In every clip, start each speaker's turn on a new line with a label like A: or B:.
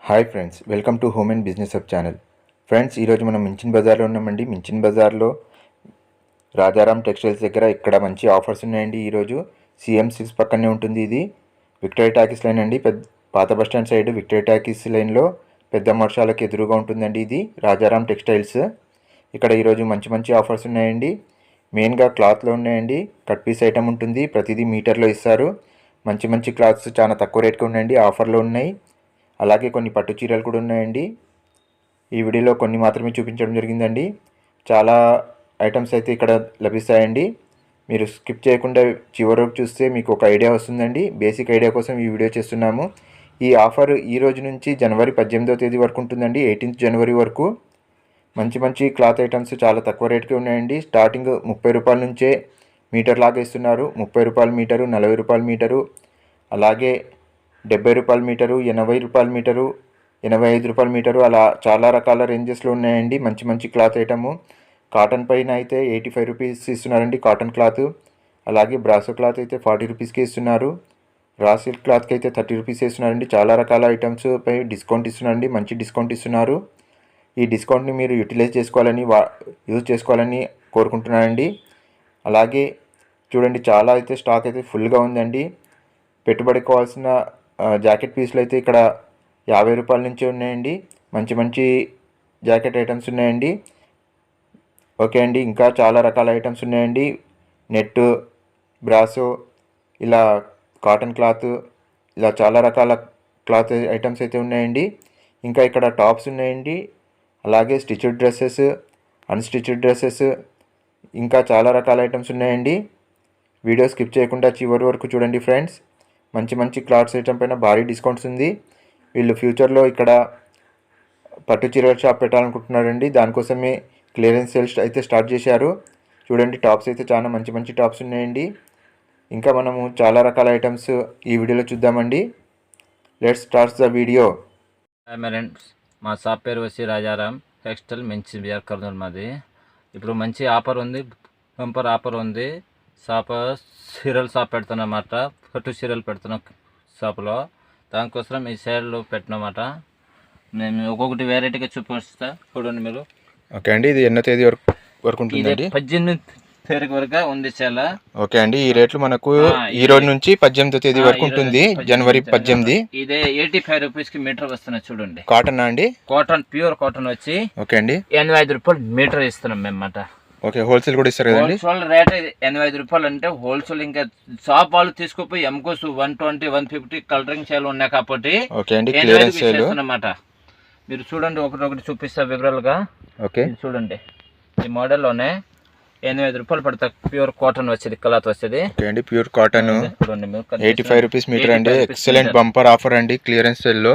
A: Hi friends, welcome to home and business hub channel. Friends, ఈరోజు మనం మించిన్ బజార్లో ఉన్నామండి. మించిన్ బజార్లో రాజారాం టెక్స్టైల్స్ దగ్గర ఇక్కడ మంచి ఆఫర్స్ ఉన్నాయండి. ఈరోజు CM6 పక్కనే ఉంటుంది. ఇది విక్టోరియా టాకీస్ లైన్ అండి. పాత బస్టాండ్ సైడ్ విక్టోరియా టాకీస్ లైన్లో పెద్ద మర్షాలకు ఎదురుగా ఉంటుందండి. ఇది రాజారాం టెక్స్టైల్స్. ఇక్కడ ఈరోజు మంచి మంచి ఆఫర్స్ ఉన్నాయండి. మెయిన్గా క్లాత్లో ఉన్నాయండి. కట్ పీస్ ఐటమ్ ఉంటుంది. ప్రతిదీ మీటర్లో ఇస్తారు. మంచి మంచి క్లాత్స్ చాలా తక్కువ రేట్కి ఉన్నాయండి. ఆఫర్లో ఉన్నాయి. అలాగే కొన్ని పట్టు చీరలు కూడా ఉన్నాయండి. ఈ వీడియోలో కొన్ని మాత్రమే చూపించడం జరిగిందండి. చాలా ఐటమ్స్ అయితే ఇక్కడ లభిస్తాయండి. మీరు స్కిప్ చేయకుండా చివరి వరకు చూస్తే మీకు ఒక ఐడియా వస్తుందండి. బేసిక్ ఐడియా కోసం ఈ వీడియో చేస్తున్నాము. ఈ ఆఫర్ ఈ రోజు నుంచి జనవరి 18వ తేదీ వరకు ఉంటుందండి. 18th జనవరి వరకు మంచి మంచి క్లాత్ ఐటమ్స్ చాలా తక్కువ రేట్కి ఉన్నాయండి. స్టార్టింగ్ 30 రూపాయల నుంచే మీటర్ లాగా ఇస్తున్నారు. 30 రూపాయల మీటరు, 40 రూపాయల మీటరు, అలాగే 70 రూపాయల మీటరు, 80 రూపాయల మీటరు, 85 రూపాయల మీటరు, అలా చాలా రకాల రేంజెస్లో ఉన్నాయండి. మంచి మంచి క్లాత్ ఐటము. కాటన్ పైన అయితే 85 రూపీస్ ఇస్తున్నారండి కాటన్ క్లాత్. అలాగే బ్రాసో క్లాత్ అయితే 40 రూపీస్కి ఇస్తున్నారు. రా సిల్క్ క్లాత్కి అయితే 30 రూపీస్ ఇస్తున్నారండి. చాలా రకాల ఐటమ్స్ పై డిస్కౌంట్ ఇస్తున్నారండి. మంచి డిస్కౌంట్ ఇస్తున్నారు. ఈ డిస్కౌంట్ని మీరు యూటిలైజ్ చేసుకోవాలని యూజ్ చేసుకోవాలని కోరుకుంటున్నానండి. అలాగే చూడండి, చాలా అయితే స్టాక్ అయితే ఫుల్గా ఉందండి. పెట్టుబడికి కావాల్సిన జాకెట్ పీస్లు అయితే ఇక్కడ 50 రూపాయల నుంచి ఉన్నాయండి. మంచి మంచి జాకెట్ ఐటమ్స్ ఉన్నాయండి. ఓకే అండి, ఇంకా చాలా రకాల ఐటమ్స్ ఉన్నాయండి. నెట్, బ్రాసో, ఇలా కాటన్ క్లాత్, ఇలా చాలా రకాల క్లాత్ ఐటమ్స్ అయితే ఉన్నాయండి. ఇంకా ఇక్కడ టాప్స్ ఉన్నాయండి. అలాగే స్టిచ్డ్ డ్రెస్సెస్, అన్స్టిచ్డ్ డ్రెస్సెస్, ఇంకా చాలా రకాల ఐటమ్స్ ఉన్నాయండి. వీడియో స్కిప్ చేయకుండా చివరి వరకు చూడండి ఫ్రెండ్స్. మంచి మంచి క్లాత్స్ ఐటమ్ పైన భారీ డిస్కౌంట్స్ ఉంది. వీళ్ళు ఫ్యూచర్లో ఇక్కడ పట్టు చీరల షాప్ పెట్టాలనుకుంటున్నారండి. దానికోసమే క్లియరెన్స్ సేల్స్ అయితే స్టార్ట్ చేశారు. చూడండి, టాప్స్ అయితే చాలా మంచి మంచి టాప్స్ ఉన్నాయండి. ఇంకా మనము చాలా రకాల ఐటమ్స్ ఈ వీడియోలో చూద్దామండి. Let's start the video.
B: మా షాప్ పేరు వచ్చి రాజారాం టెక్స్టైల్ మించిన్ బజార్ కర్నూలు మాది. ఇప్పుడు మంచి ఆఫర్ ఉంది, బంపర్ ఆఫర్ ఉంది. షాప్ చీరలు షాప్ పెడుతున్నమాట, పట్టు చీరలు పెడుతున్నాం షాపులో. దానికోసం ఈ సైడ్లో పెట్టినమాట. నేను ఒక్కొక్కటి వెరైటీగా చూపిస్తా, చూడండి మీరు.
A: ఓకే అండి, ఇది ఎన్నో తేదీ వరకు ఉంటుందండి?
B: 18 తారీఖు వరకు ఉంది చాలా.
A: ఓకే అండి, ఈ రేట్లు మనకు ఈ రోజు నుంచి 18వ తేదీ వరకు ఉంటుంది, జనవరి 18.
B: ఇదే 85 రూపీస్ కి మీటర్ వస్తున్నాయి చూడండి.
A: కాటన్ అండి?
B: కాటన్, ప్యూర్ కాటన్ వచ్చి
A: ఓకే అండి
B: 85 రూపాయలు మీటర్ ఇస్తున్నాం మేమన్నమాట.
A: ఓకే, హోల్సేల్ కూడా ఇస్తారు కదండి?
B: హోల్సేల్ రేట్ 85 రూపాయలు అంటే హోల్సేల్. ఇంకా షాప్ వాళ్ళు తీసుకుపోయి ఎంకోస్ 120, 150 కలరింగ్ సేల్ ఉన్నాయి కాబట్టి
A: ఓకే అండి, క్లియరెన్స్ సేల్
B: అన్నమాట. మీరు చూడండి, ఒకటి చూపిస్తా వివరాలుగా.
A: ఓకే,
B: చూడండి, ఈ మోడల్లోనే 85 రూపాయలు పడతాయి. ప్యూర్ కాటన్ వచ్చేది, క్లాత్ వచ్చేది.
A: ఓకే అండి, ప్యూర్ కాటన్.
B: చూడండి మీరు,
A: 85 రూపీస్ మీటర్ అండి. ఎక్సలెంట్ బంపర్ ఆఫర్ అండి క్లియరెన్స్ సేల్ లో.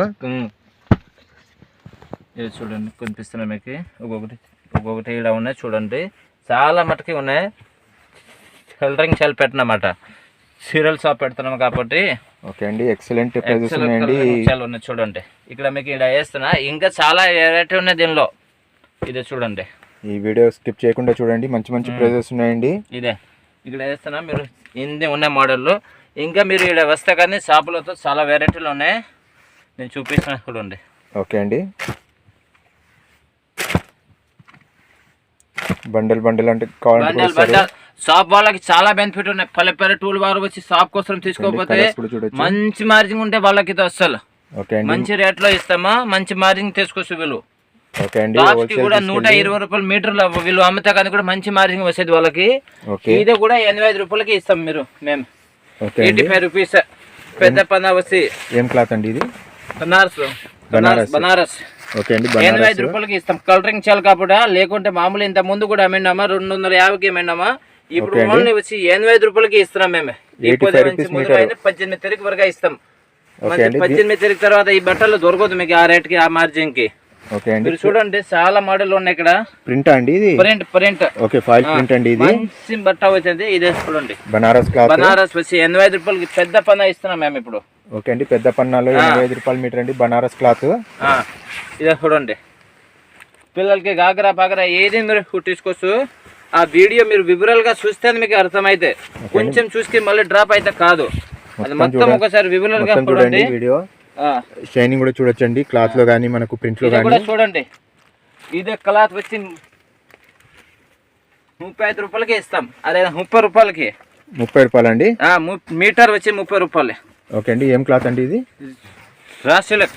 B: ఇది చూడండి, కనిపిస్తున్నాయి మీకు. ఒక్కొక్కటి ఇలా ఉన్నాయి చూడండి, చాలా మటుకి ఉన్నాయి. కలరింగ్ సేల్ పెట్టినమాట, సీరియల్ షాప్ పెడుతున్నాం కాబట్టి.
A: ఓకే అండి, ఎక్సలెంట్ ప్రైజెస్ ఉన్నాయండి.
B: చాలా ఉన్నాయి చూడండి. ఇక్కడ మీకు ఇలా వేస్తున్నా, ఇంకా చాలా వెరైటీ ఉన్నాయి దీనిలో. ఇదే చూడండి,
A: ఈ వీడియో స్కిప్ చేయకుండా చూడండి. మంచి మంచి ప్రైజెస్ ఉన్నాయండి.
B: ఇదే ఇక్కడ వేస్తున్నా మీరు, ఇన్ని ఉన్నాయి మోడల్లో. ఇంకా మీరు ఇక్కడ వస్తే కానీ షాపులతో చాలా వెరైటీలు ఉన్నాయి, నేను చూపిస్తున్నా చూడండి.
A: ఓకే అండి, బండల్ అంటే
B: షాప్ వాళ్ళకి చాలా బెనిఫిట్ ఉన్నాయి. పల్లెపల్లి టూల్ వారు వచ్చి షాప్ కోసం తీసుకోకపోతే మంచి మార్జిన్ ఉంటే వాళ్ళకి ఇది అసలు మంచి రేట్ లో ఇస్తామా, మంచి మార్జిన్ తీసుకోవచ్చు వీళ్ళు. కూడా 120 రూపాయలు మీటర్లు వీళ్ళు అమ్ముతా కానీ కూడా మంచి మార్జిన్ వచ్చేది వాళ్ళకి. ఇది కూడా 85 రూపాయలకి ఇస్తాం మీరు మేము. 85 రూపీస్ పెద్ద పన్నా వచ్చి.
A: ఏం క్లాత్ అండి ఇది?
B: బనారస్.
A: ఓకే అండి,
B: 85 రూపాయలకి ఇస్తాం. కలరింగ్ చాలు కాబట్టి, లేకుంటే మామూలు ఇంత ముందు కూడా అమ్మినామా 250కి అమ్మినామా. ఇప్పుడు ఓన్లీ వచ్చి 85 రూపాయలకి ఇస్తున్నాం మేము. 18 తారీఖు వరకు ఇస్తాం. 18 తారీఖు తర్వాత ఈ బట్టలు దొరకదు మీకు ఆ రేట్ కి, ఆ మార్జిన్ కి.
A: ఓకే అండి,
B: మీరు చూడండి చాలా మోడల్ ఉన్నాయి ఇక్కడ.
A: ప్రింట్ అండి ఇది?
B: ప్రింట్.
A: ఓకే, ఫాయిల్ ప్రింట్ అండి ఇది.
B: మంచి బట్ట వచ్చింది. ఇదే చూడండి,
A: బనారస్ క్లాత్.
B: బనారస్ వచ్చి 85 రూపాయలకి పెద్ద పన్నా ఇస్తున్నాం మేము ఇప్పుడు.
A: ఓకే అండి, పెద్ద పన్నాలో 85 రూపాయలు మీటర్ అండి, బనారస్ క్లాత్.
B: ఇదే చూడండి, పిల్లలకి గాగరా పాగరా ఏది మీరు కుట్టించుకోవచ్చు. ఆ వీడియో మీరు వివరాలుగా చూస్తే మీకు అర్థమైతే, కొంచెం చూసి మళ్ళీ డ్రాప్ అయితే కాదు. అది మొత్తం ఒకసారి వివరాలుగా చూడండి.
A: షైనింగ్ కూడా చూడొచ్చండి, క్లాత్ లో కానీ మనకు ప్రింట్ లో కానీ.
B: చూడండి ఇదే క్లాత్ వచ్చి 35 రూపాయలకి ఇస్తాం. అదే 30 రూపాయలకి.
A: 30 రూపాయలు అండి.
B: మీటర్ వచ్చి 30 రూపాయలే.
A: ఓకే అండి. ఏం క్లాత్ అండి ఇది?
B: రా సిల్క్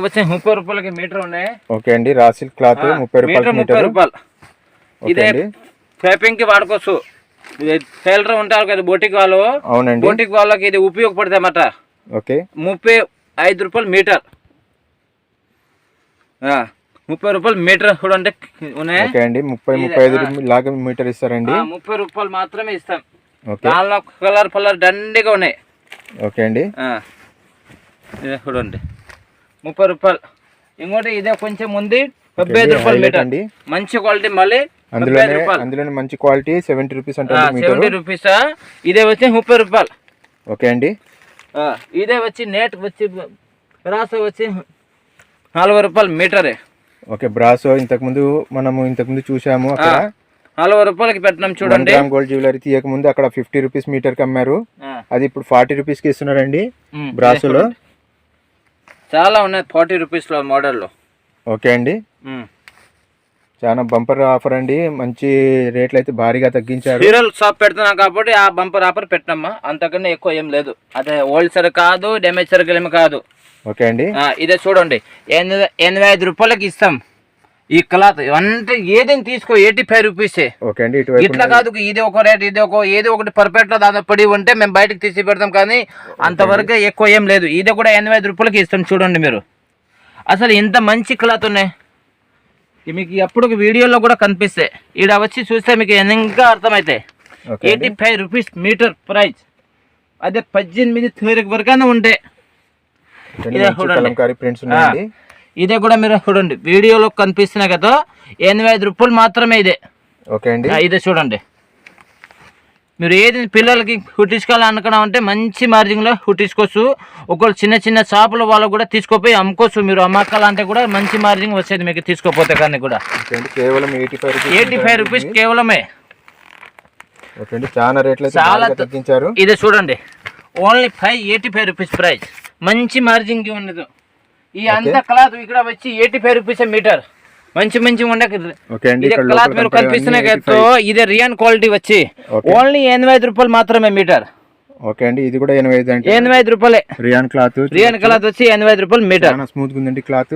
B: వచ్చి 30 రూపాయలకి మీటర్ ఉన్నాయి. ఓకే
A: అండి. రా సిల్క్ క్లాత్ 30 రూపాయలు మీటర్.
B: ఇదే పేపింగ్ కి వాడుకోవచ్చు. టైలర్ ఉంటారు కదా బోటిక్ వాళ్ళు.
A: అవునండి.
B: బోటిక్ వాళ్ళకి ఇది ఉపయోగపడతాయి అన్నమాట.
A: ఓకే.
B: 35 రూపాయలు మీటర్. 30 రూపాయలు మీటర్ కూడా అంటే ఉన్నాయి.
A: ఓకే అండి. 35 లాగా మీటర్ ఇస్తారండి.
B: 30 రూపాయలు మాత్రమే ఇస్తాం. దానిలో కలర్ దండిగా ఉన్నాయి.
A: ఓకే అండి.
B: ఇదే చూడండి 30 రూపాయలు. ఇంకోటి ఇదే కొంచెం ఉంది 75 రూపాయలు మీటర్ అండి. మంచి క్వాలిటీ మళ్ళీ
A: అందులోనే మంచి క్వాలిటీ 70 రూపీస్ అంటే
B: 70 రూపీస్. ఇదే వచ్చి 30 రూపాయలు.
A: ఓకే అండి.
B: ఇదే వచ్చి నెట్ వచ్చి బ్రాసో వచ్చి 40 రూపాయలు మీటరే.
A: ఓకే. బ్రాసో ఇంతకుముందు చూసాము అక్కడ
B: 40 రూపాయలకి పెట్టినాం చూడండి.
A: గోల్డ్ జ్యువెలరీ తీయక ముందు అక్కడ 50 రూపీస్ మీటర్ కి అమ్మారు. అది ఇప్పుడు 40 రూపీస్ కి ఇస్తున్నారండి బ్రాసోలో.
B: చాలా ఉన్నాయి 40 రూపీస్ లో మోడల్లో.
A: ఓకే అండి. చాలా బంపర్ ఆఫర్ అండి. మంచి రేట్లు అయితే భారీగా తగ్గించారు.
B: హీరోల్ షాప్ పెడుతున్నాం కాబట్టి ఆ బంపర్ ఆఫర్ పెట్టినమ్మా. అంతకన్నా ఎక్కువ ఏం లేదు. అదే ఓల్డ్ సరుకు కాదు, డ్యామేజ్ సరుకులు ఏమి కాదు.
A: ఓకే అండి.
B: ఇదే చూడండి 85 రూపాయలకి ఇస్తాం. ఈ క్లాత్ అంటే ఏదైనా తీసుకో 85 రూపీసే.
A: ఓకే అండి.
B: ఇట్లా కాదు ఇది ఒక రేట్ ఏదో ఒకటి పర్ఫెక్ట్ లో దాదాపు పడి ఉంటే మేము బయటకు తీసి పెడతాం, కానీ అంతవరకు ఎక్కువ ఏం లేదు. ఇది కూడా 85 రూపాయలకి ఇస్తాం. చూడండి మీరు అసలు ఇంత మంచి క్లాత్ ఉన్నాయి. మీకు ఎప్పుడు వీడియోలో కూడా కనిపిస్తాయి. ఈడ వచ్చి చూస్తే మీకు ఇంకా అర్థమైతాయి. 85 రూపీస్ మీటర్ ప్రైస్. అదే 18 వరకైనా ఉంటాయి. ఇదే చూడండి. ఇదే కూడా మీరు చూడండి వీడియోలో కనిపిస్తున్నాయి కదా 85 రూపాయలు మాత్రమే ఇదే.
A: ఓకే అండి.
B: ఇదే చూడండి. మీరు ఏది పిల్లలకి కుట్టించుకోవాలనుకున్నామంటే మంచి మార్జిన్ లో కుట్టించుకోవచ్చు. ఒకళ్ళు చిన్న షాపుల వాళ్ళు కూడా తీసుకోపోయి అమ్ముకోవచ్చు. మీరు అమ్మకాలంటే కూడా మంచి మార్జిన్ వచ్చేది మీకు తీసుకోపోతే కానీ కూడా.
A: కేవలం
B: 85 రూపీస్ కేవలమే.
A: చాలా రేట్లు చాలా తగ్గించారు.
B: ఇదే చూడండి ఓన్లీ 85 రూపీస్ ప్రైస్. మంచి మార్జిన్ కి ఉన్నది. ఈ అంత క్లాత్ ఇక్కడ వచ్చి 85 రూపీస్ మీటర్. మంచి ఉండే క్లాత్ మీరు కనిపిస్తున్నాయి కదా. ఇదే రియాన్ క్వాలిటీ వచ్చి ఓన్లీ 85 రూపాయలు మాత్రమే మీటర్.
A: ఓకే అండి. ఇది కూడా
B: 85 రూపాయలే.
A: రియాన్ క్లాత్
B: వచ్చి 85 రూపాయలు మీటర్.
A: స్మూత్ ఉందండి క్లాత్.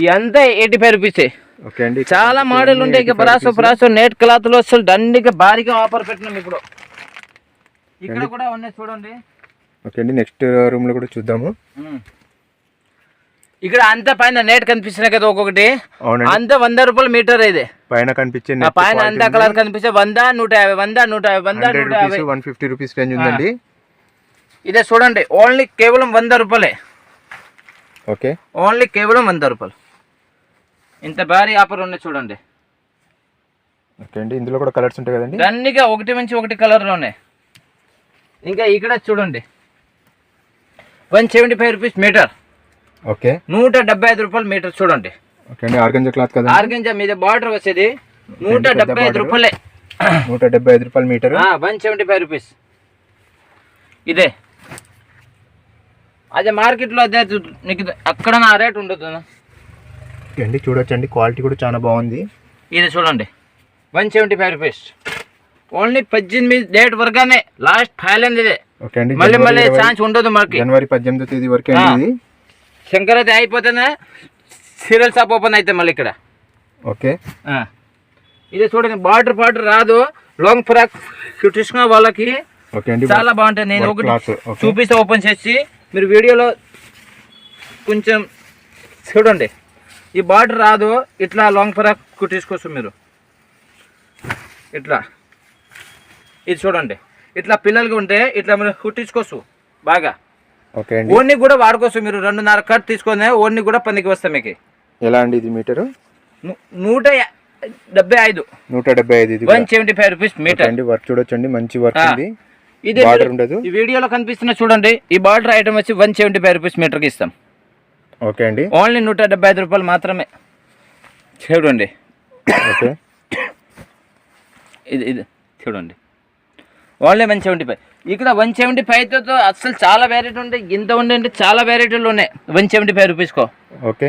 B: ఇదంతా 85 రూపీసే.
A: ఓకే అండి.
B: చాలా మోడల్ ఉంటాయి. ఇక బ్రాసో నెట్ క్లాత్ లో అసలు దండిగా భారీగా ఆఫర్ పెట్టినాం ఇప్పుడు. ఇక్కడ కూడా ఉన్నాయి చూడండి.
A: ఓకే అండి. నెక్స్ట్ రూమ్ లో కూడా చూద్దాము.
B: ఇక్కడ అంత పైన నెట్ కనిపిస్తున్నాయి కదా ఒక్కొక్కటి. అంత 100 రూపాయలు మీటర్. ఇది
A: పైన కనిపించే
B: పైన అంత కలర్ కనిపించే 100, 150,
A: 150 రూపీస్ రేంజ్ ఉందండి.
B: ఇదే చూడండి ఓన్లీ కేవలం 100 రూపాయలే.
A: ఓకే.
B: ఓన్లీ కేవలం 100 రూపాయలు. ఇంత భారీ ఆఫర్ ఉన్నాయి చూడండి.
A: ఓకే అండి. ఇందులో కూడా కలర్స్ ఉంటాయి కదండి.
B: అన్నిగా ఒకటి మంచి ఒకటి కలర్ లోనే. ఇంకా ఇక్కడ చూడండి 175 రూపీస్ మీటర్.
A: ఓకే.
B: 175 రూపాయలు మీటర్ చూడండి.
A: ఓకే అండి. ఆర్గంజా క్లాత్ కదా.
B: ఆర్గంజా మీద బార్డర్ వచ్చేది 175 రూపాయలే.
A: 175 రూపాయలు మీటర్.
B: 175 రూపీస్. ఇదే అదే మార్కెట్ లో అదే నీకు అక్కడ నా రేట్ ఉండదు
A: అండి. చూడొచ్చండి క్వాలిటీ కూడా చాలా బాగుంది.
B: ఇది చూడండి 175 రూపీస్. ఓన్లీ 18 డేట్ వరకునే లాస్ట్ ఫైనల్ ఇదే.
A: ఓకే అండి.
B: మళ్ళీ ఛాన్స్ ఉండదు మనకి.
A: జనవరి 18వ తేదీ వరకే ఇది.
B: శంకరాది అయిపోతేనే సీరియల్ షాప్ ఓపెన్ అయితే మళ్ళీ ఇక్కడ.
A: ఓకే.
B: ఇదే చూడండి బార్డర్ రాదు. లాంగ్ ఫ్రాక్ తీసుకున్న వాళ్ళకి చాలా బాగుంటుంది. నేను ఒకటి చూపిస్తే ఓపెన్ చేసి మీరు వీడియోలో కొంచెం చూడండి. ఈ బార్డర్ రాదు. ఇట్లా లాంగ్ ఫ్రాక్ కుట్టించుకోవచ్చు మీరు. ఇట్లా ఇది చూడండి. ఇట్లా పిల్లలకి ఉంటే ఇట్లా మీరు కుట్టించుకోవచ్చు బాగా. ఓన్ని కూడా వాడుకోవచ్చు మీరు. 2.5 కట్ తీసుకొని ఓన్ని కూడా పనికి వస్తాయి మీకు.
A: ఎలా అండి ఇది మీటరు?
B: 175. 175 రూపీస్ మీటర్
A: అండి. వర్క్ చూడొచ్చండి మంచి వర్క్ ఉంది.
B: ఇది బార్డర్ ఉండదు. ఈ వీడియోలో కనిపిస్తున్న చూడండి. ఈ బార్డర్ ఐటమ్ వచ్చి 175 రూపీస్ మీటర్ కి ఇస్తాం.
A: ఓకే అండి.
B: ఓన్లీ 175 రూపాయలు మాత్రమే. చూడండి.
A: ఓకే.
B: ఇది చూడండి ఓన్లీ 175. ఇక్కడ 175తో అసలు చాలా వెరైటీ ఉంటాయి. ఇంత ఉండే చాలా వెరైటీలు ఉన్నాయి 175 రూపీస్కో.
A: ఓకే,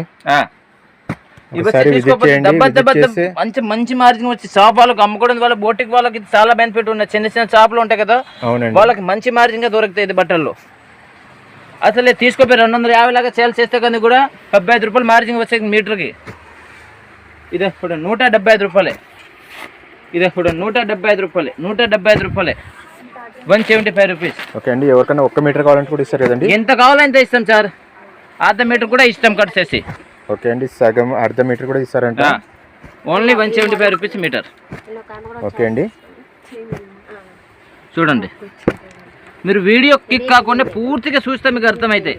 B: మంచి మంచి మార్జిన్ వచ్చి షాప్ వాళ్ళకి అమ్ముకోవడం వల్ల బోటిక్ వాళ్ళకి చాలా బెనిఫిట్ ఉన్నాయి. చిన్న చిన్న షాపులు ఉంటాయి కదా, వాళ్ళకి మంచి మార్జిన్ గా దొరుకుతాయి ఇది బట్టల్లో. అసలే తీసుకోపోయి 250 లాగా సేల్ చేస్తే కానీ కూడా 75 రూపాయలు మార్జిన్ వచ్చేది మీటర్కి. ఇదే ఇప్పుడు 175 రూపాయలే. ఇదే ఇప్పుడు 175 రూపాయలే, 175 రూపాయలే, 175 రూపీస్.
A: ఓకే అండి, ఎవరికైనా 1 మీటర్ కావాలంటే కూడా ఇస్తారు కదండి?
B: ఎంత కావాలంటే ఇస్తాం సార్, అర్ధ మీటర్ కూడా ఇస్తాం కట్ చేసి.
A: ఓకే అండి, సగం అర్ధ మీటర్ కూడా ఇస్తారంట.
B: Only 175 rupees metre.
A: ఓకే అండి,
B: చూడండి మీరు వీడియో క్లిక్ కాకుండా పూర్తిగా చూస్తే మీకు అర్థమైతే.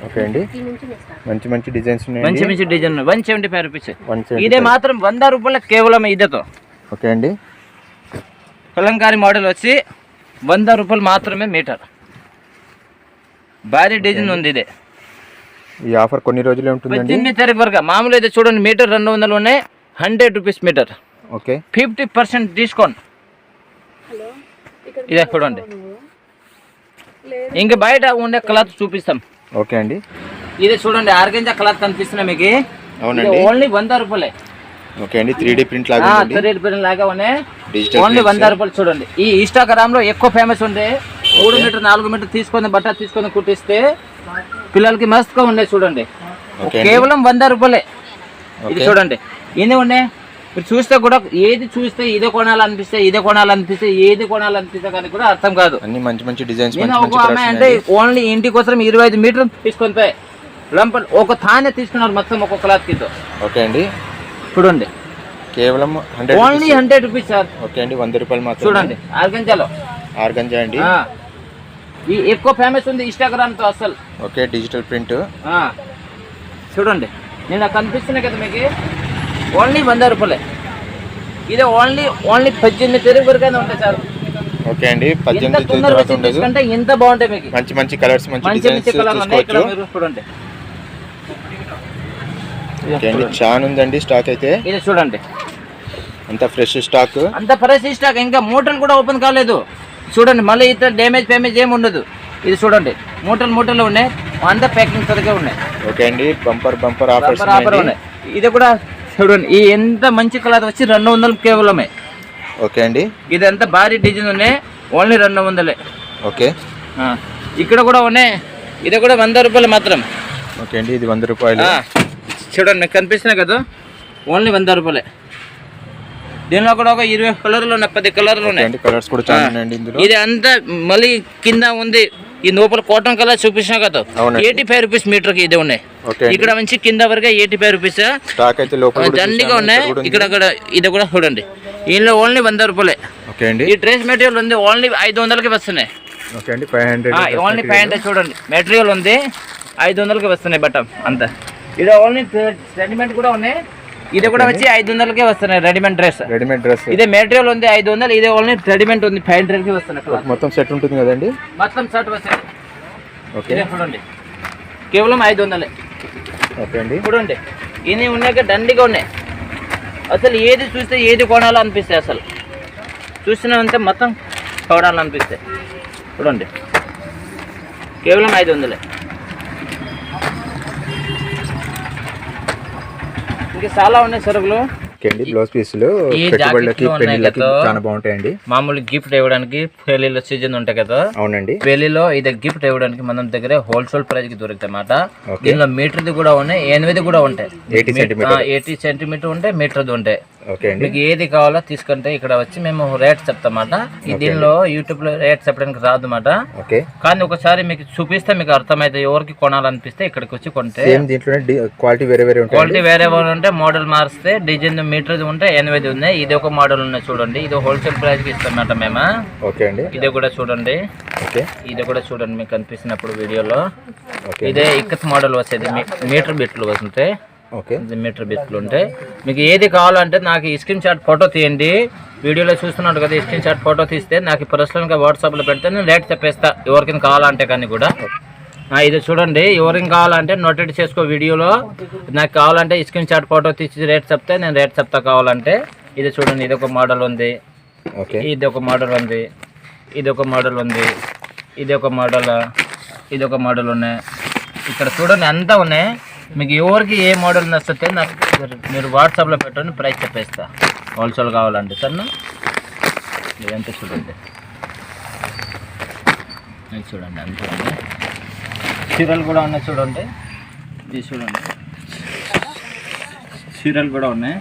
A: ఓకే అండి, మంచి మంచి డిజైన్స్ ఉన్నాయి,
B: మంచి మంచి డిజైన్ 175 రూపీస్. ఇదే మాత్రం 100 రూపాయల కేవలం ఇదేతో.
A: ఓకే అండి,
B: కలంకారీ మోడల్ వచ్చి 100 రూపాయలు మాత్రమే మీటర్. భారీ డిజైన్ ఉంది ఇదే.
A: ఈ ఆఫర్ కొన్ని రోజులే ఉంటుందండి.
B: 18 తారీఖు వరకు. మామూలు అయితే చూడండి మీటర్ 200 ఉన్నాయి, 100 రూపీస్ మీటర్.
A: Okay,
B: 50% discount. ఇదే చూడండి, ఇంకా బయట ఉండే క్లాత్ చూపిస్తాం.
A: ఓకే అండి,
B: ఇదే చూడండి ఆర్గంజా క్లాత్ కనిపిస్తున్నాయి మీకు.
A: అవునండి,
B: ఓన్లీ 100 రూపాయలే.
A: ఓకే అండి, 3D ప్రింట్ లాగా ఉంది.
B: 3D ప్రింట్ లాగా ఉన్నాయి,
A: డిజిటల్
B: ఓన్లీ 100 రూపాయలు. చూడండి ఈ ఇన్స్టాగ్రామ్ లో ఎక్కువ ఫేమస్ ఉండే 3 మీటర్ 4 మీటర్ తీసుకొని బట్ట తీసుకొని కుట్టిస్తే పిల్లలకి మస్తుగా ఉన్నాయి. చూడండి కేవలం 100 రూపాయలే. ఇది చూడండి ఎన్ని ఉన్నాయి మీరు చూస్తే కూడా, ఏది చూస్తే ఇదే కొనాలనిపిస్తే ఇదే కొనాలనిపిస్తే ఏది కొనాలనిపిస్తే కానీ కూడా అర్థం కాదు.
A: అన్ని మంచి మంచి డిజైన్స్.
B: ఒక ఆమె అంటే ఓన్లీ ఇంటి కోసం 25 మీటర్ తీసుకొని లంపల్ ఒక తానే తీసుకున్నారు మొత్తం ఒక్కొక్క క్లాత్ కితో.
A: ఓకే అండి,
B: చూడండి
A: కేవలం
B: ఓన్లీ 100 రూపీస్ సార్.
A: ఓకే అండి, 100 రూపాయలు మాత్రం.
B: చూడండి ఆర్గంజాలో,
A: ఆర్గంజా అండి,
B: ఈ ఎక్కువ ఫేమస్ ఉంది ఇన్స్టాగ్రామ్ తో అసలు.
A: Okay, digital print.
B: చూడండి నేను కనిపిస్తున్నాయి కదా మీకు, ఓన్లీ 100 రూపాయలే. ఇదే ఓన్లీ 18 తారీఖు వరకైనా ఉంటాయి సార్.
A: ఓకే అండి, 18 తర్వాత ఉండదు.
B: అంటే ఎంత బాగుంటాయి మీకు,
A: మంచి మంచి కలర్స్, మంచి డిజైన్స్ చూసుకోవచ్చు.
B: చూడండి
A: ఓకే అండి, చాలా ఉందండి స్టాక్ అయితే.
B: ఇది చూడండి
A: అంత ఫ్రెష్ స్టాక్,
B: అంత ఫ్రెష్ స్టాక్. ఇంకా మూటలు కూడా ఓపెన్ కాలేదు. చూడండి మళ్ళీ ఇతర డ్యామేజ్ ఫేమేజ్ ఏమి ఉండదు. ఇది చూడండి మూటలు ఉన్నాయి, అంతా ప్యాకింగ్ సరిగ్గా ఉన్నాయి.
A: ఓకే అండి, బంపర్ ఆఫర్
B: ఉన్నాయి. ఇది కూడా చూడండి, ఈ ఎంత మంచి కలర్ వచ్చి 200 కేవలమే.
A: ఓకే అండి,
B: ఇది ఎంత భారీ డిజైన్ ఉన్నాయి, ఓన్లీ 200.
A: ఓకే,
B: ఇక్కడ కూడా ఉన్నాయి, ఇది కూడా 100 రూపాయలు మాత్రం.
A: ఓకే అండి, ఇది 100 రూపాయలు.
B: చూడండి మీకు కనిపిస్తున్నాయి కదా, ఓన్లీ 100 రూపాయలే. దీనిలో కూడా ఒక 20 కలర్లు ఉన్నాయి, 10 కలర్లు ఉన్నాయి.
A: కలర్స్ కూడా చాలా ఉన్నాయండి ఇందులో.
B: ఇది అంతా మళ్ళీ కింద ఉంది, ఈ లోపల కాటన్ కలర్ చూపించినా కదా, 85 రూపీస్ మీటర్ కి ఇది ఉన్నాయి. ఇక్కడ నుంచి కింద వరకు 85 రూపీస్
A: స్టాక్ అయితే లోపల
B: దండిగా ఉన్నాయి. ఇక్కడ ఇది కూడా చూడండి, దీనిలో ఓన్లీ 100 రూపాయలే.
A: ఓకే అండి,
B: ఈ డ్రెస్ మెటీరియల్ ఉంది ఓన్లీ 500కి వస్తున్నాయి.
A: ఓకే అండి, 500
B: ఓన్లీ 500. చూడండి మెటీరియల్ ఉంది 500కి వస్తున్నాయి బట్ట అంతా. ఇది ఓన్లీ రెడీమేడ్ కూడా ఉన్నాయి, ఇది కూడా వచ్చి 500కే వస్తున్నాయి రెడీమేడ్ డ్రెస్. ఇదే మెటీరియల్ ఉంది 500, ఇదే ఓన్లీ రెడీమేడ్ ఉంది 500కి వస్తున్నాయి.
A: మొత్తం సెట్ ఉంటుంది కదండి,
B: మొత్తం సెట్ వస్తాయి.
A: ఓకే
B: చూడండి కేవలం 500.
A: ఓకే అండి,
B: చూడండి ఇన్ని ఉన్నాక దండిగా ఉన్నాయి. అసలు ఏది చూస్తే ఏది కొనాలనిపిస్తాయి, అసలు చూసినామంటే మొత్తం కొనాలనిపిస్తాయి. చూడండి కేవలం 500. ఇంకా చాలా ఉన్నాయి సరుకులు.
A: బ్లౌజ్ పీసులు పెట్టుబడులకి పెళ్లిళ్ళకి చాలా బాగుంటాయండి.
B: మామూలు గిఫ్ట్ ఇవ్వడానికి పెళ్లిలో సీజన్ ఉంటాయి కదా.
A: అవునండి,
B: పెళ్లిలో ఇది గిఫ్ట్ ఇవ్వడానికి మన దగ్గర హోల్సేల్ ప్రైస్ కి దొరుకుతాయి అన్నమాట. దీనిలో మీటర్ది కూడా ఉన్నాయి, 8 కూడా ఉంటాయి, 80 సెంటీమీటర్ ఉంటాయి, మీటర్ది ఉంటాయి. మీకు ఏది కావాలో తీసుకుంటే ఇక్కడ వచ్చి మేము రేట్ చెప్తామాట. దీనిలో యూట్యూబ్ లో రేట్ చెప్పడానికి రాదు అన్నమాట. కానీ ఒకసారి మీకు చూపిస్తే మీకు అర్థమైతే, ఎవరికి కొనాలనిపిస్తే ఇక్కడికి వచ్చి కొంటే.
A: క్వాలిటీ
B: వేరే ఉంటే మోడల్ మారిస్తే డిజైన్ మీటర్ ఉంటే 8 ఉన్నాయి. ఇది ఒక మోడల్ ఉన్నాయి చూడండి, ఇది హోల్సేల్ ప్రైస్ కి ఇస్తామన్నమాట మేము. ఇది కూడా చూడండి, ఇది కూడా చూడండి మీకు కనిపిస్తున్నప్పుడు వీడియోలో. ఇదే ఇక్కత్ మోడల్ వచ్చేది, మీటర్ బిట్లు వస్తుంటాయి. మీటర్ బిట్లు ఉంటాయి. మీకు ఏది కావాలంటే నాకు స్క్రీన్ షాట్ ఫోటో తీయండి. వీడియోలో చూస్తున్నాడు కదా, స్క్రీన్ షాట్ ఫోటో తీస్తే నాకు పర్సనల్గా వాట్సాప్లో పెడితే నేను రేట్ చెప్పేస్తా, ఎవరికైనా కావాలంటే కానీ కూడా. ఇది చూడండి, ఎవరికి కావాలంటే నోటెడ్ చేసుకో. వీడియోలో నాకు కావాలంటే స్క్రీన్ షాట్ ఫోటో తీసి రేట్ చెప్తే నేను రేట్ చెప్తా కావాలంటే. ఇది చూడండి, ఇది ఒక మోడల్ ఉంది.
A: ఓకే,
B: ఇది ఒక మోడల్ ఉంది, ఇది ఒక మోడల్ ఉంది, ఇది ఒక మోడల్, ఇది ఒక మోడల్ ఉన్నాయి. ఇక్కడ చూడండి అంతా ఉన్నాయి. మీకు ఎవరికి ఏ మోడల్ నచ్చితే నాకు మీరు వాట్సాప్లో పెట్టండి, ప్రైస్ చెప్పేస్తా. హోల్సేల్ కావాలంటే సరేనా. ఇదంతా చూడండి, ఇది చూడండి అంతా ఉన్నాయి. చీరలు కూడా ఉన్నాయి చూడండి, ఇది చూడండి చీరలు కూడా ఉన్నాయి.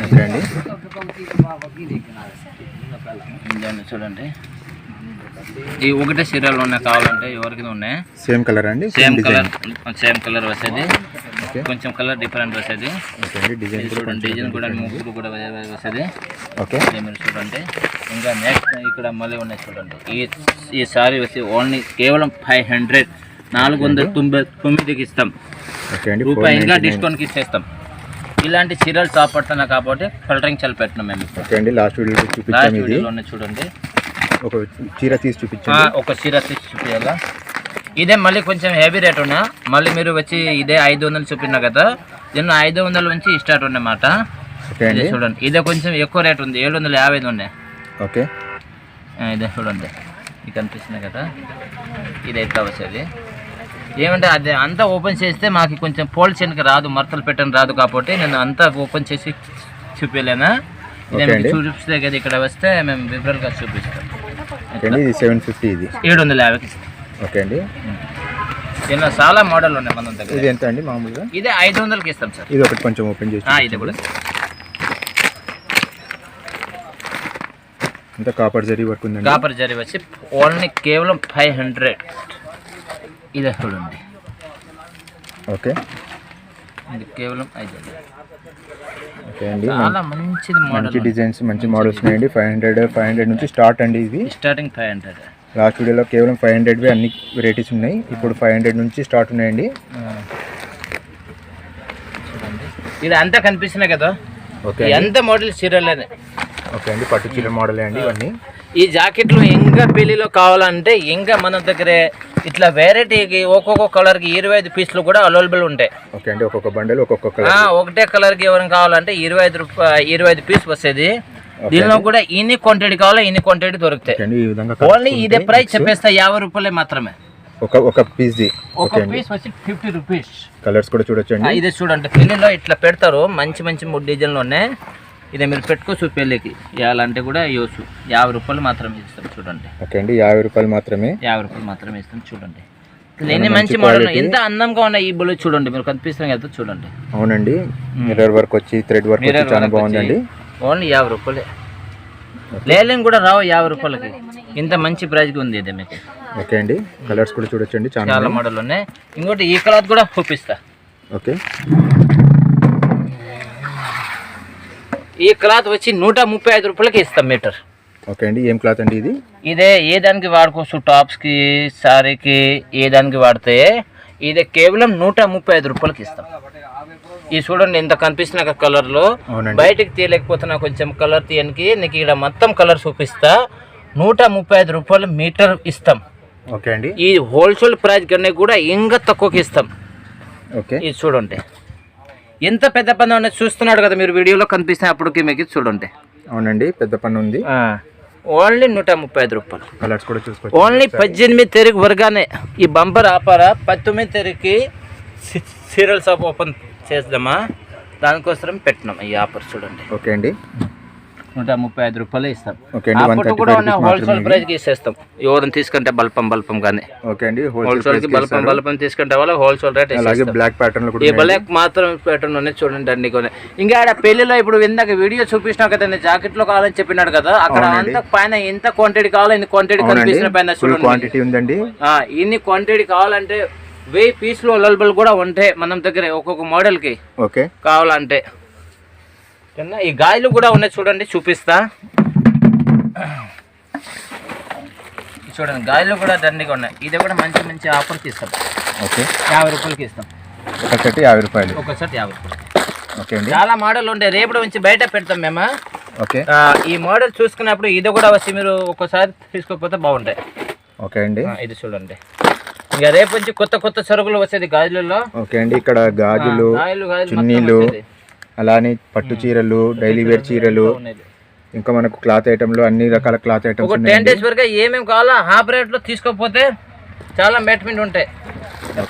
A: ఓకే అండి,
B: ఇదండి చూడండి. ఈ ఒకటే చీరలు ఉన్నాయి, కావాలంటే ఎవరికి ఉన్నాయి.
A: సేమ్ కలర్ అండి,
B: సేమ్ కలర్ వస్తుంది, కొంచెం కలర్ డిఫరెంట్ వస్తుంది.
A: డిజైన్
B: చూడండి, డిజైన్ కూడా ముగ్గురు కూడా వస్తుంది.
A: ఓకే,
B: మీరు చూడండి. ఇంకా నెక్స్ట్ ఇక్కడ మళ్ళీ ఉన్నాయి చూడండి. ఈ సారీ వచ్చి ఓన్లీ కేవలం 500, 499కి ఇస్తాం. రూపాయి ఇంకా డిస్కౌంట్కి ఇచ్చేస్తాం. ఇలాంటి చీరలు షాప్ పడుతున్నా కాబట్టి కలరింగ్ చాలా పెట్టినాం మేము.
A: ఓకే అండి, లాస్ట్ వీడియోలో
B: చూడండి,
A: ఒక చీర తీసి చూపించండి.
B: ఒక చీర తీసి చూపించాలా. ఇదే మళ్ళీ కొంచెం హెవీ రేట్ ఉన్నా, మళ్ళీ మీరు వచ్చి ఇదే 500 చూపినా కదా, దీన్ని 500 నుంచి స్టార్ట్ ఉన్నమాట. చూడండి, ఇదే కొంచెం ఎక్కువ రేట్ ఉంది, 750 ఉన్నాయి.
A: ఓకే,
B: ఇదే చూడండి, ఇది కనిపిస్తుంది కదా, ఇది ఎట్లా వస్తుంది. ఏమంటే అది అంతా ఓపెన్ చేస్తే మాకు కొంచెం పోల్చేనికి రాదు, మడతలు పెట్టని రాదు, కాబట్టి నేను అంతా ఓపెన్ చేసి చూపించలేనా. చూపిస్తే కదా ఇక్కడ వస్తే మేము వివరాలుగా చూపిస్తాం. 750కి ఇస్తాం.
A: ఓకే అండి,
B: దీనిలో చాలా మోడల్ ఉన్నాయి మన దగ్గర.
A: ఇది ఎంత అండి మామూలుగా?
B: ఇదే 500కి ఇస్తాం సార్.
A: ఇది ఒకటి కొంచెం ఓపెన్ చేసి
B: ఇది కూడా
A: ఇంత కాపర్ జరీ వర్క్ ఉందండి.
B: కాపర్ జరీ వచ్చి ఓన్లీ కేవలం 500. ఇదే చూడండి.
A: ఓకే,
B: ఇది కేవలం 500.
A: ఓకే అండి,
B: చాలా మంచిది మోడల్,
A: మంచి డిజైన్స్, మంచి మోడల్స్ ఉన్నాయండి. 500 నుంచి స్టార్ట్ అండి. ఇది
B: స్టార్టింగ్ 500.
A: లాస్ట్ వీడియోలో కేవలం 500 అన్ని వెరైటీస్ ఉన్నాయి. ఇప్పుడు 500 నుంచి స్టార్ట్ ఉన్నాయండి.
B: చూడండి, ఇది అంతా కనిపిస్తున్నాయి కదా.
A: ఓకే,
B: ఎంత మోడల్ చీరలేదే.
A: ఓకే అండి, పట్టు చీర మోడలే అండి ఇవన్నీ.
B: ఈ జాకెట్లు ఇంకా పెళ్లిలో కావాలంటే ఇంకా మన దగ్గర ఇట్లా వెరైటీకి ఒక్కొక్క కలర్కి 25 పీసులు కూడా అవైలబుల్ ఉంటాయి.
A: ఓకే అండి, ఒక్కొక్క బండల్ ఒక్కొక్క కలర్.
B: ఒకటే కలర్కి ఎవరైనా కావాలంటే 25 పీస్ వస్తుంది. దీనిలో కూడా ఇన్ని క్వాంటిటీ కావాలా ఇన్ని క్వాంటిటీ దొరుకుతాయి. ఓన్లీ ఇదే ప్రైస్ చెప్పేస్తా, 50 రూపాయలే మాత్రమే.
A: ఒక పీస్
B: వచ్చి 50 రూపీస్.
A: కలర్స్ కూడా చూడొచ్చండి.
B: ఇదే చూడండి, పెళ్లిలో ఇట్లా పెడతారు, మంచి మంచి 3 డిజైన్లు ఉన్నాయి. ఇదే మీరు పెట్టుకోవచ్చు పెళ్ళికి ఇవ్వాలంటే కూడా ఇవ్వచ్చు. 50 రూపాయలు మాత్రమే ఇస్తాం చూడండి.
A: ఓకే అండి, 50 రూపాయలు మాత్రమే.
B: 50 రూపాయలు మాత్రమే ఇస్తాం చూడండి. ఎన్ని మంచి మోడల్, ఎంత అందంగా ఉన్నాయి ఈ బుల్ చూడండి, మీరు కనిపిస్తుంది కదా చూడండి.
A: అవునండి, మిర్రర్ వర్క్ వచ్చి థ్రెడ్ వర్క్ వచ్చి చాలా బాగుందండి.
B: ఓన్లీ 50 రూపాయలే. లేలేం కూడా రావు 50 రూపాయలకి. ఇంత మంచి ప్రైస్కి ఉంది ఇది మీకు.
A: ఓకే అండి, కలర్స్ కూడా చూడొచ్చండి, చాలా
B: మోడల్ ఉన్నాయి. ఇంకోటి ఈ క్లాత్ కూడా చూపిస్తా.
A: ఓకే,
B: ఈ క్లాత్ వచ్చి 135 రూపాయలకి ఇస్తాం మీటర్.
A: ఓకే అండి, ఏం క్లాత్ అండి ఇది?
B: ఇదే ఏ దానికి వాడుకోవచ్చు, టాప్స్కి, సారీకి, ఏ దానికి వాడితే ఇదే కేవలం 135 రూపాయలకి ఇస్తాం. ఇది చూడండి, ఇంత కనిపిస్తున్న కలర్లో బయటికి తీయలేకపోతున్నా, కొంచెం కలర్ తీయడానికి నీకు ఇక్కడ మొత్తం కలర్ చూపిస్తా. 135 రూపాయలు మీటర్ ఇస్తాం.
A: ఓకే అండి,
B: ఈ హోల్సేల్ ప్రైస్ కన్నా కూడా ఇంకా తక్కువకి ఇస్తాం.
A: ఓకే,
B: ఇది చూడండి, ఎంత పెద్ద పన్ను అనేది చూస్తున్నాడు కదా మీరు, వీడియోలో కనిపిస్తే అప్పటికి మీకు చూడండి.
A: అవునండి, పెద్ద పన్ను ఉంది.
B: ఓన్లీ 135 రూపాయలు.
A: కలర్స్ కూడా చూసుకోవచ్చు.
B: ఓన్లీ 18 తారీఖు వరగానే ఈ బంపర్ ఆపారా. 19 తారీఖుకి సీరియల్ షాప్ ఓపెన్ చేద్దామా, దానికోసం పెట్టినాం ఈ ఆఫర్ చూడండి.
A: ఓకే అండి,
B: 135 రూపాయలు ఇస్తాం.
A: ఓకే,
B: కూడా హోల్సేల్ ప్రైస్కి ఇచ్చేస్తాం. ఎవరిని తీసుకుంటే బల్పం కానీ.
A: ఓకే అండి,
B: హోల్సేల్కి బల్పం తీసుకుంటే వాళ్ళ హోల్సేల్ రేట్.
A: అలాగే బ్లాక్ ప్యాటర్న్ లో కూడా
B: ఈ బ్లాక్ మాత్రం ప్యాటర్న్ ఉన్నాయి చూడండి అన్ని కొన్ని. ఇంకా ఆడ పెళ్లిలో ఇప్పుడు ఇందాక వీడియో చూపించినా కదండి, జాకెట్ లో కావాలని చెప్పినాడు కదా, అక్కడ అంత పైన ఎంత క్వాంటిటీ కావాలో ఇన్ని క్వాంటిటీ కనిపిస్తున్న పైన
A: చూడండి.
B: ఇన్ని క్వాంటిటీ కావాలంటే 1000 పీసులు అవైలబుల్ కూడా ఉంటాయి మన దగ్గర ఒక్కొక్క మోడల్ కి.
A: ఓకే,
B: కావాలంటే ఈ గాయలు కూడా ఉన్నాయి చూడండి, చూపిస్తా చూడండి. గాయలు కూడా దండిగా ఉన్నాయి. ఇది కూడా మంచి మంచి ఆఫర్కి ఇస్తాం.
A: ఓకే,
B: 50 రూపాయలకి ఇస్తాం.
A: ఒక సెట్ 50 రూపాయలు.
B: ఒక సెట్ 50 రూపాయలు.
A: ఓకే అండి,
B: చాలా మోడల్ ఉంటాయి, రేపటి నుంచి బయట పెడతాం మేము.
A: ఓకే,
B: ఈ మోడల్ చూసుకున్నప్పుడు ఇది కూడా వచ్చి మీరు ఒక్కసారి తీసుకోకపోతే బాగుంటాయి.
A: ఓకే అండి,
B: ఇది చూడండి. ఇంకా రేపు నుంచి కొత్త కొత్త సరుకులు వచ్చేది గాజులలో.
A: ఓకే అండి, ఇక్కడ గాజులు, చున్నీలు, అలానే పట్టు చీరలు, డైలీ వేర్ చీరలు, ఇంకా మనకు క్లాత్ ఐటెంలో అన్ని రకాల క్లాత్ ఐటమ్స్
B: ఒక 10 days వరకు ఏమేమి కావాలో హాఫ్ రేట్లో తీసుకోకపోతే చాలా మెట్మెంట్ ఉంటాయి.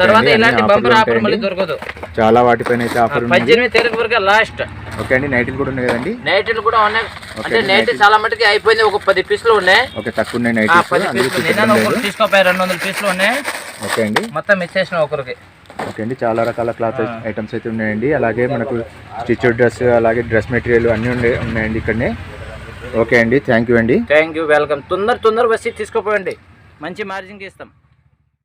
B: తర్వాత ఇలాంటి బంపర్ ఆఫర్ మళ్ళీ దొరకదు.
A: చాలా వాటిపైన అయితే ఆఫర్
B: 18 తారీఖు వరకు లాస్ట్.
A: ఓకే అండి. నైట్లు కూడా ఉన్నాయి కదండి.
B: నైట్లు కూడా ఉన్నాయి. అంటే నైట్ చాలా మటుకి అయిపోయింది. ఒక 10 పీసులు ఉన్నాయి.
A: ఓకే, తక్కువ ఉన్నాయి నైట్.
B: 10 పీసులు నిన్న ఒకరు తీసుకోపోయి 200 పీసులు ఉన్నాయి.
A: ఓకే అండి.
B: మొత్తం ఇచ్చేసిన ఒకరికి.
A: ఓకే అండి. చాలా రకాల క్లాత్ ఐటమ్స్ అయితే ఉన్నాయండి. అలాగే మనకు స్టిచ్డ్ డ్రెస్, అలాగే డ్రెస్ మెటీరియల్ అన్నీ ఉన్నాయండి ఇక్కడనే. ఓకే అండి, థ్యాంక్ యూ అండి.
B: Thank you, welcome. తొందర వచ్చి తీసుకోపోయండి, మంచి మార్జిన్కి ఇస్తాం.